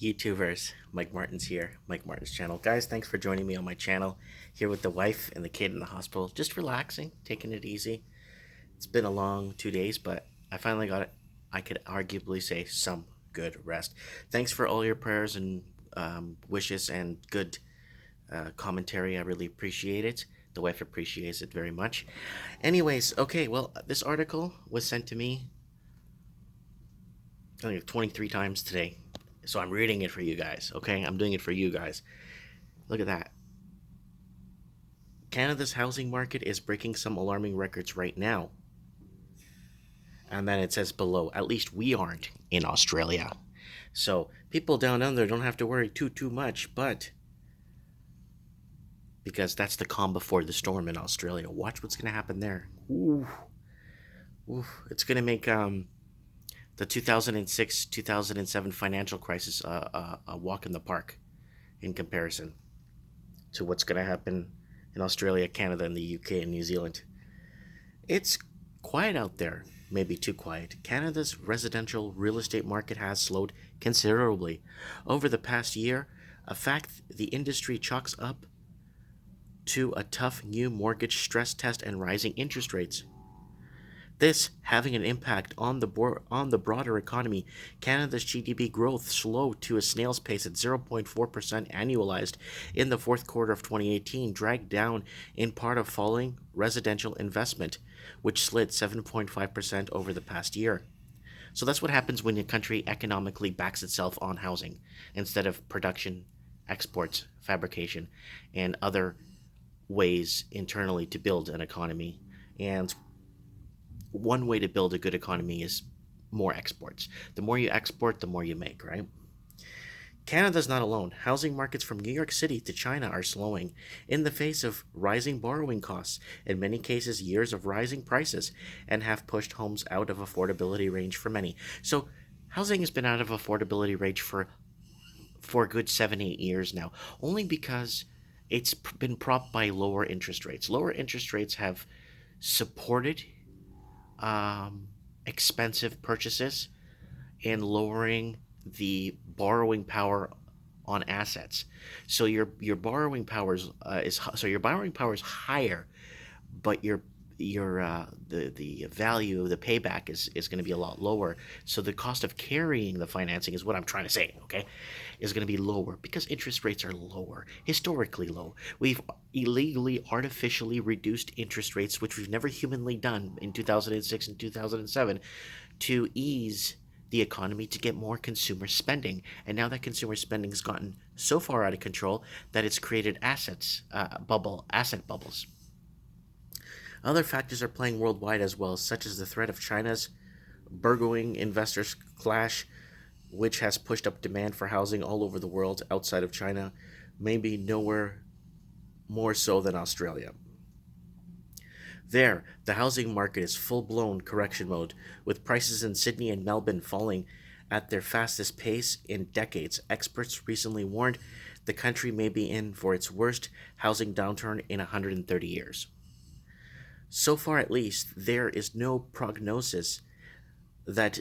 YouTubers, Mike Martin's here, Mike Martin's channel. Guys, thanks for joining me on my channel. Here with the wife and the kid in the hospital, just relaxing, taking it easy. It's been a long 2 days, but I finally got it. I could arguably say some good rest. Thanks for all your prayers and wishes and good commentary. I really appreciate it. The wife appreciates it very much. Anyways, okay, well, this article was sent to me I think 23 times today. So I'm reading it for you guys, okay? I'm doing it for you guys. Look at that. Canada's housing market is breaking some alarming records right now. And then it says below, at least we aren't in Australia. So people down under don't have to worry too much, but because that's the calm before the storm in Australia. Watch what's going to happen there. Ooh, ooh. It's going to make the 2006 2007 financial crisis a walk in the park in comparison to what's going to happen in Australia, Canada, and the UK and New Zealand. It's quiet out there, maybe too quiet. Canada's residential real estate market has slowed considerably over the past year, a fact the industry chalks up to a tough new mortgage stress test and rising interest rates. This having an impact on the broader economy. Canada's GDP growth slowed to a snail's pace at 0.4% annualized in the fourth quarter of 2018, dragged down in part of falling residential investment, which slid 7.5% over the past year. So that's what happens when a country economically backs itself on housing instead of production, exports, fabrication, and other ways internally to build an economy. And one way to build a good economy is more exports. The more you export, the more you make, right? Canada's not alone. Housing markets from New York City to China are slowing in the face of rising borrowing costs, in many cases, years of rising prices, and have pushed homes out of affordability range for many. So, housing has been out of affordability range for a good 7, 8 years now, only because it's been propped by lower interest rates. Lower interest rates have supported expensive purchases and lowering the borrowing power on assets. So your borrowing powers your borrowing power is higher, but the value of the payback is going to be a lot lower. So the cost of carrying the financing is what I'm trying to say. Okay, is going to be lower because interest rates are lower, historically low. We've illegally, artificially reduced interest rates, which we've never humanly done in 2006 and 2007, to ease the economy to get more consumer spending. And now that consumer spending has gotten so far out of control that it's created asset bubbles. Other factors are playing worldwide as well, such as the threat of China's burgeoning investors clash, which has pushed up demand for housing all over the world outside of China, maybe nowhere more so than Australia. There, the housing market is full blown correction mode, with prices in Sydney and Melbourne falling at their fastest pace in decades. Experts recently warned the country may be in for its worst housing downturn in 130 years. So far, at least, there is no prognosis that's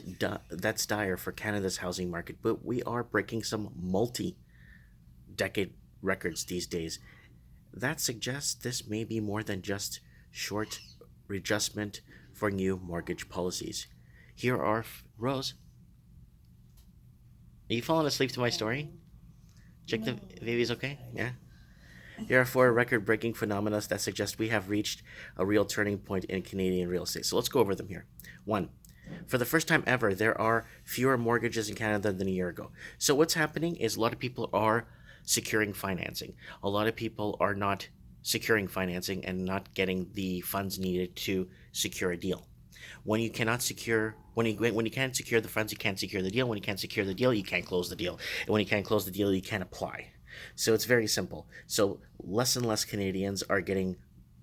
dire for Canada's housing market, but we are breaking some multi-decade records these days. That suggests this may be more than just short readjustment for new mortgage policies. Here are Rose. Are you falling asleep to my story? Check the baby's okay. Yeah. Here are four record-breaking phenomena that suggest we have reached a real turning point in Canadian real estate. So let's go over them here. One, for the first time ever, there are fewer mortgages in Canada than a year ago. So what's happening is a lot of people are securing financing. A lot of people are not securing financing and not getting the funds needed to secure a deal. When you can't secure the funds, you can't secure the deal. When you can't secure the deal, you can't close the deal. And when you can't close the deal, you can't apply. So it's very simple. So less and less Canadians are getting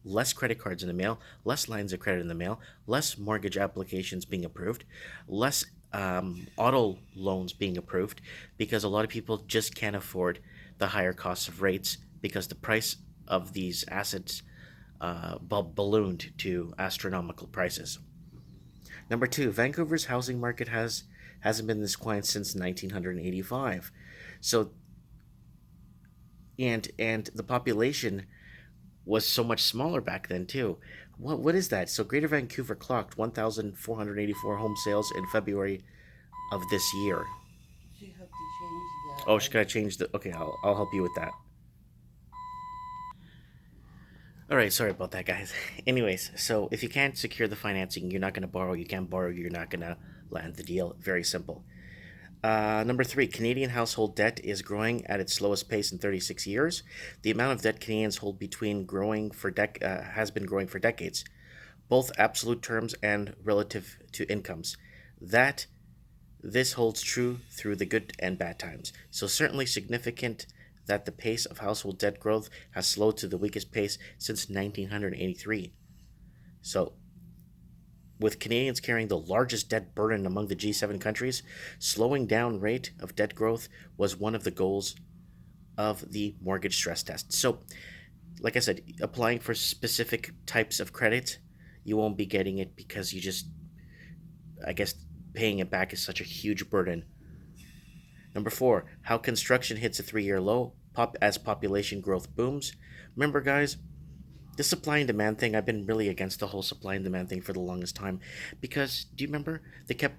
less credit cards in the mail, less lines of credit in the mail, less mortgage applications being approved, less auto loans being approved because a lot of people just can't afford the higher costs of rates because the price of these assets ballooned to astronomical prices. Number two, Vancouver's housing market has Hasn't been this quiet since 1985. So and the population was so much smaller back then too. What is that? So Greater Vancouver clocked 1,484 home sales in February of this year. She have to change Oh, the she's gotta change the. Okay, I'll help you with that. All right, sorry about that, guys. Anyways, so if you can't secure the financing, you're not gonna borrow. You can't borrow. You're not gonna land the deal. Very simple. Number three, Canadian household debt is growing at its slowest pace in 36 years. The amount of debt Canadians hold between growing for has been growing for decades, both absolute terms and relative to incomes. That This holds true through the good and bad times. So certainly significant that the pace of household debt growth has slowed to the weakest pace since 1983. So with Canadians carrying the largest debt burden among the G7 countries, slowing down rate of debt growth was one of the goals of the mortgage stress test. So, like I said, applying for specific types of credit, you won't be getting it because you just, I guess, paying it back is such a huge burden. Number four, how construction hits a 3 year low as population growth booms. Remember, guys, the supply and demand thing, I've been really against the whole supply and demand thing for the longest time because do you remember they kept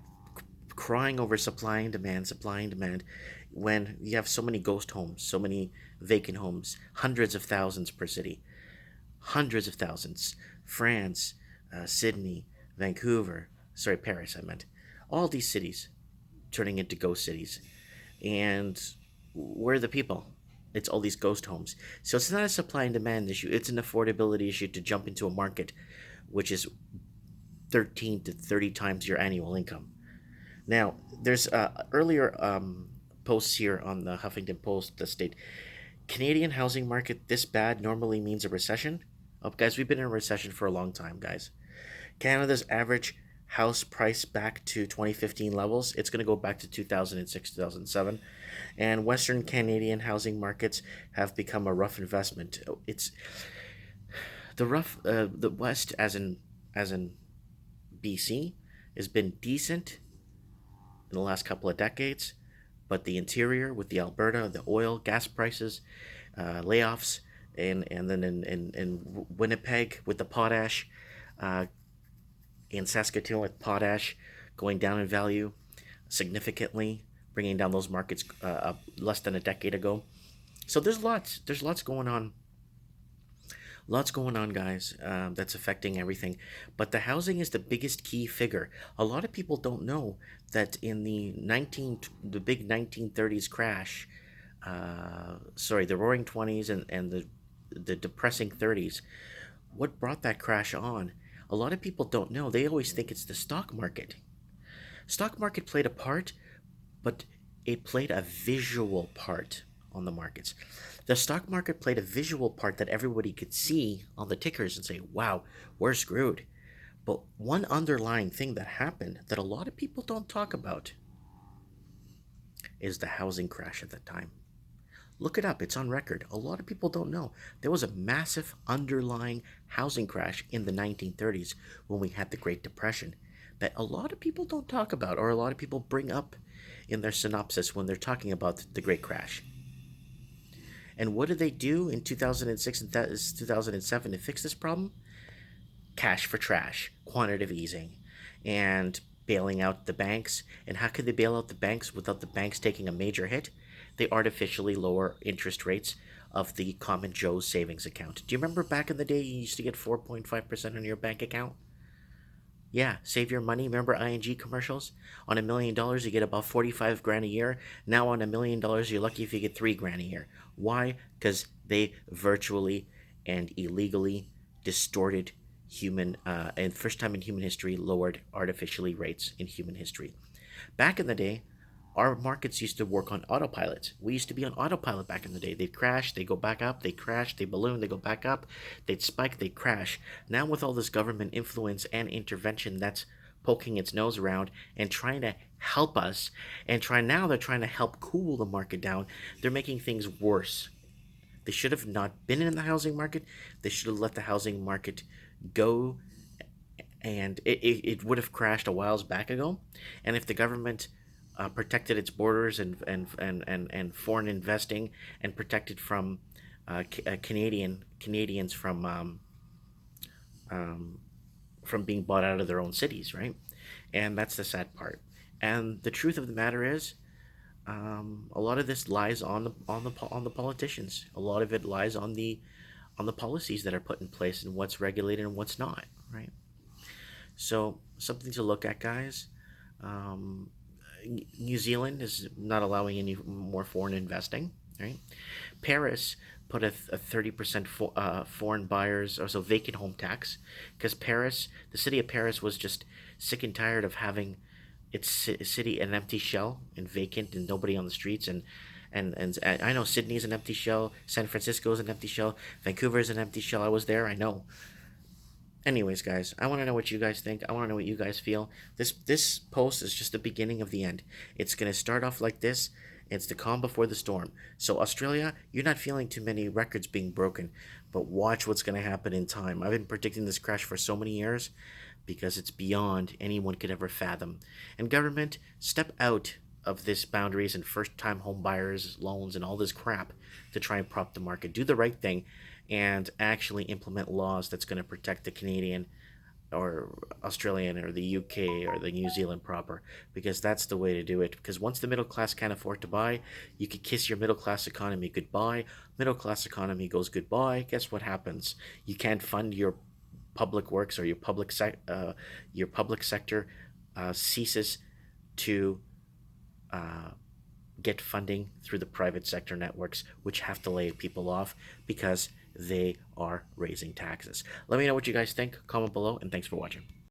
crying over supply and demand when you have so many ghost homes, so many vacant homes, hundreds of thousands per city, hundreds of thousands. France, Sydney, Vancouver, sorry, Paris, I meant. All these cities turning into ghost cities. And where are the people? It's all these ghost homes. So it's not a supply and demand issue, it's an affordability issue to jump into a market which is 13 to 30 times your annual income. Now, there's earlier posts here on the Huffington Post that state Canadian housing market this bad normally means a recession. Oh, guys, we've been in a recession for a long time, guys. Canada's average house price back to 2015 levels. It's going to go back to 2006, 2007. And Western Canadian housing markets have become a rough investment. It's the West, as in BC, has been decent in the last couple of decades, but the interior with the Alberta, the oil, gas prices, layoffs, and then in Winnipeg with the potash, uh, in Saskatoon with potash going down in value significantly, bringing down those markets less than a decade ago. So there's lots going on, guys. That's affecting everything. But the housing is the biggest key figure. A lot of people don't know that in the big 1930s crash, sorry, the Roaring Twenties and the depressing 30s, what brought that crash on? A lot of people don't know. They always think it's the stock market. Stock market played a part, but it played a visual part on the markets. The stock market played a visual part that everybody could see on the tickers and say, wow, we're screwed. But one underlying thing that happened that a lot of people don't talk about is the housing crash at that time. Look it up, it's on record. A lot of people don't know. There was a massive underlying housing crash in the 1930s when we had the Great Depression that a lot of people don't talk about or a lot of people bring up in their synopsis when they're talking about the Great Crash. And what did they do in 2006 and 2007 to fix this problem? Cash for trash, quantitative easing, and bailing out the banks. And how could they bail out the banks without the banks taking a major hit? They artificially lower interest rates of the common Joe's savings account. Do you remember back in the day you used to get 4.5% on your bank account? Yeah, save your money. Remember ING commercials? On $1 million, you get about 45 grand a year. Now on $1 million, you're lucky if you get 3 grand a year. Why? Because they virtually and illegally distorted and first time in human history, lowered artificially rates in human history. Back in the day, our markets used to work on autopilot. We used to be on autopilot back in the day. They'd crash, they go back up, they crash, they balloon, they go back up, they'd spike, they crash. Now with all this government influence and intervention that's poking its nose around and trying to help us they're trying to help cool the market down. They're making things worse. They should have not been in the housing market. They should have let the housing market go and it would have crashed a whiles back ago. And if the government protected its borders and foreign investing, and protected from Canadians from being bought out of their own cities, right? And that's the sad part. And the truth of the matter is, a lot of this lies on the politicians. A lot of it lies on the policies that are put in place and what's regulated and what's not, right? So something to look at, guys. Um, New Zealand is not allowing any more foreign investing, right? Paris put a 30% foreign buyers, or so vacant home tax, because Paris, the city of Paris, was just sick and tired of having its city an empty shell and vacant and nobody on the streets. And I know Sydney's an empty shell, San Francisco's an empty shell, Vancouver's an empty shell. I was there, I know. Anyways, guys, I want to know what you guys think. I want to know what you guys feel. This post is just the beginning of the end. It's gonna start off like this. It's the calm before the storm. So Australia, you're not feeling too many records being broken, but watch what's gonna happen in time. I've been predicting this crash for so many years because it's beyond anyone could ever fathom. And government, step out of this boundaries and first-time home buyers loans and all this crap to try and prop the market. Do the right thing and actually implement laws that's going to protect the Canadian or Australian or the UK or the New Zealand proper, because that's the way to do it. Because once the middle class can't afford to buy, you could kiss your middle class economy goodbye. Middle class economy goes goodbye. Guess what happens? You can't fund your public works, or your public sector ceases to uh, get funding through the private sector networks, which have to lay people off because they are raising taxes. Let me know what you guys think. Comment below, and thanks for watching.